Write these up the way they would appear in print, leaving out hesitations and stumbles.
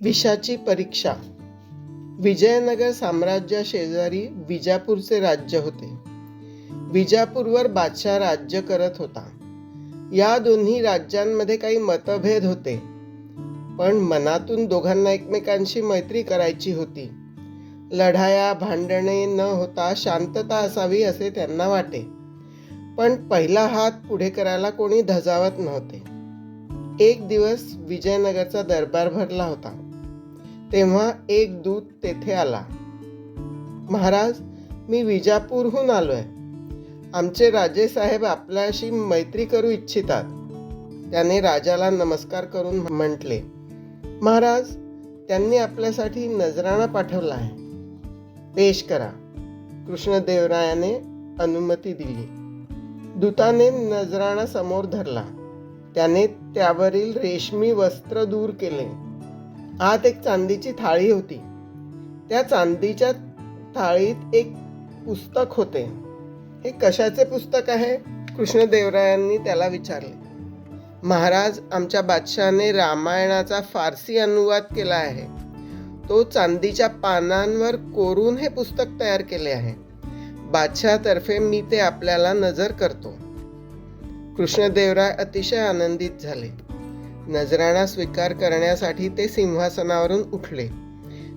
विषाची परीक्षा. विजयनगर साम्राज्याशेजारी विजापूरचे राज्य होते. विजापूरवर बादशाह राज्य करत होता. या दोन्ही राज्यांमध्ये काही मतभेद होते, पण मनातून दोघांना एकमेकांशी मैत्री करायची होती. लढाया भांडणे न होता शांतता असावी असे त्यांना वाटे, पण पहिला हात पुढे करायला कोणी धजावत नव्हते. एक दिवस विजयनगरचा दरबार भरला होता. तेव्हा एक दूत तेथे आला. महाराज, मी विजापूरहून आलोय. आमचे राजेसाहेब आपल्याशी मैत्री करू इच्छितात. त्याने राजाला नमस्कार करून म्हटले, महाराज, त्यांनी आपल्यासाठी नजराणा पाठवला आहे. पेश करा. कृष्णदेवरायाने अनुमती दिली. दूताने नजराणा समोर धरला. त्याने त्यावरील रेशमी वस्त्र दूर केले. आत एक चांदीची थाळी होती. त्या चांदीच्या थाळीत एक पुस्तक होते. हे कशाचे पुस्तक आहे? कृष्णदेवरायांनी त्याला विचारले. महाराज, आमच्या बादशहाने रामायणाचा फारसी अनुवाद केला आहे. तो चांदीच्या पानांवर कोरून हे पुस्तक तयार केले आहे. बादशहातर्फे मी ते आपल्याला नजर करतो. कृष्णदेवराय अतिशय आनंदित झाले. नजराणा स्वीकार करण्यासाठी ते सिंहासनावरून उठले.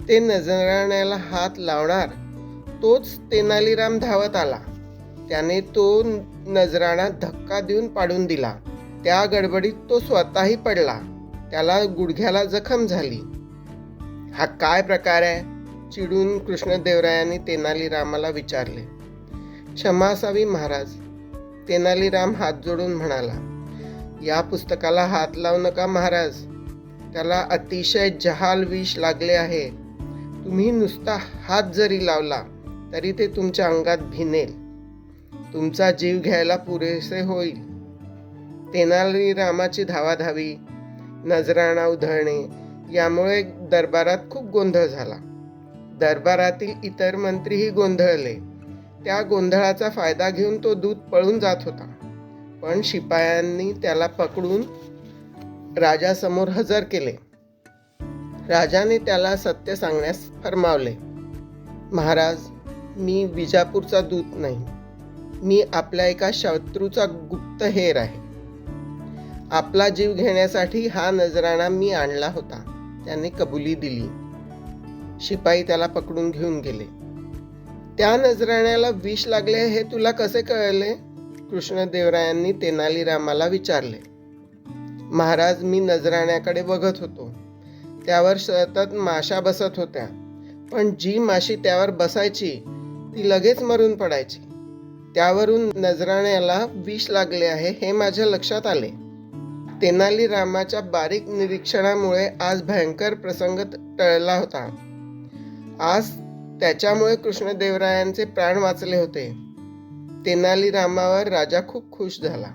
ते नजराण्याला हात लावणार तोच तेनालीराम धावत आला. त्याने तो नजराणा धक्का देऊन पाडून दिला. त्या गडबडीत तो स्वतःही पडला. त्याला गुडघ्याला जखम झाली. हा काय प्रकार आहे? चिडून कृष्णदेवरायांनी तेनालीरामाला विचारले. क्षमा असावी महाराज, तेनालीराम हात जोडून म्हणाला. या पुस्तकाला हात लावू नका महाराज. त्याला अतिशय जहाल विष लागले आहे. तुम्ही नुसता हात जरी लावला तरी ते तुमच्या अंगात भिनेल. तुमचा जीव घ्यायला पुरेसे होईल. तेनालीरामाची धावाधावी, नजराणा उधळणे यामुळे दरबारात खूप गोंधळ झाला. दरबारातील इतर मंत्रीही गोंधळले. त्या गोंधळाचा फायदा घेऊन तो दूत पळून जात होता, पण शिपायांनी त्याला पकडून राजासमोर हजर केले. राजाने त्याला सत्य सांगण्यास फर्मावले. महाराज, मी विजापूरचा दूत नाही. मी आपल्या एका शत्रूचा गुप्तहेर आहे. आपला जीव घेण्यासाठी हा नजराणा मी आणला होता. त्याने कबुली दिली. शिपाई त्याला पकडून घेऊन गेले. त्या नजराण्याला विष लागले हे तुला कसे कळले? कृष्णदेवरायांनी तेनालीरामाला विचारले. महाराज, मी नजराण्याकडे बघत होतो. त्यावर सतत माशा बसत होत्या, पण जी माशी त्यावर बसायची ती लगेच मरून पडायची. त्यावरून नजराण्याला विष लागले आहे हे माझ्या लक्षात आले. तेनालीरामाच्या बारीक निरीक्षणामुळे आज भयंकर प्रसंग टळला होता. आज त्याच्यामुळे कृष्णदेवरायांचे प्राण वाचले होते. तेनालीरामावर राजा खूप खुश झाला.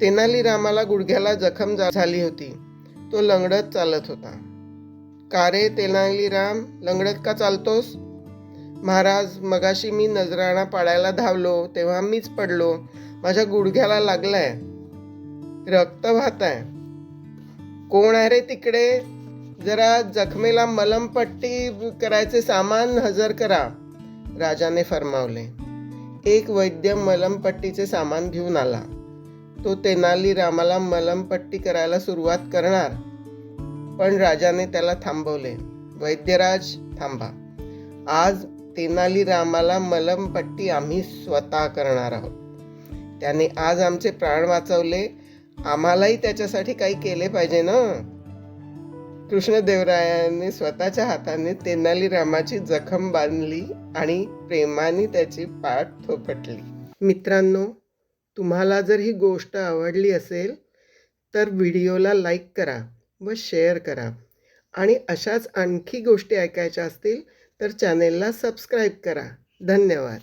तेनालीरामाला गुडघ्याला जखम झाली होती. तो लंगडत चालत होता. का रे तेनालीराम, लंगडत का चालतोस? महाराज, मगाशी मी नजराणा पाडायला धावलो तेव्हा मीच पडलो. माझ्या गुडघ्याला लागलाय. रक्त वाहतंय. कोण आहे रे तिकडे? जरा जखमेला मलमपट्टी करायचे सामान हजर करा, राजाने फरमावले. एक वैद्य मलमपट्टीचे सामान घेऊन आला. तो तेनालीरामाला मलमपट्टी करायला सुरुवात करणार, पण राजाने त्याला थांबवले. वैद्यराज, थांबा. आज तेनालीरामाला मलमपट्टी आम्ही स्वतः करणार आहोत. त्याने आज आमचे प्राण वाचवले. आम्हालाही त्याच्यासाठी काही केले पाहिजे ना? कृष्णदेवरायाने स्वतःच्या हाताने तेनालीरामाची जखम बांधली आणि प्रेमाने त्याची पाठ थोपटली. मित्रांनो, तुम्हाला जर ही गोष्ट आवडली असेल तर व्हिडिओला लाईक करा व शेअर करा. आणि अशाच आणखी गोष्टी ऐकायच्या असतील तर चॅनेलला सबस्क्राईब करा. धन्यवाद.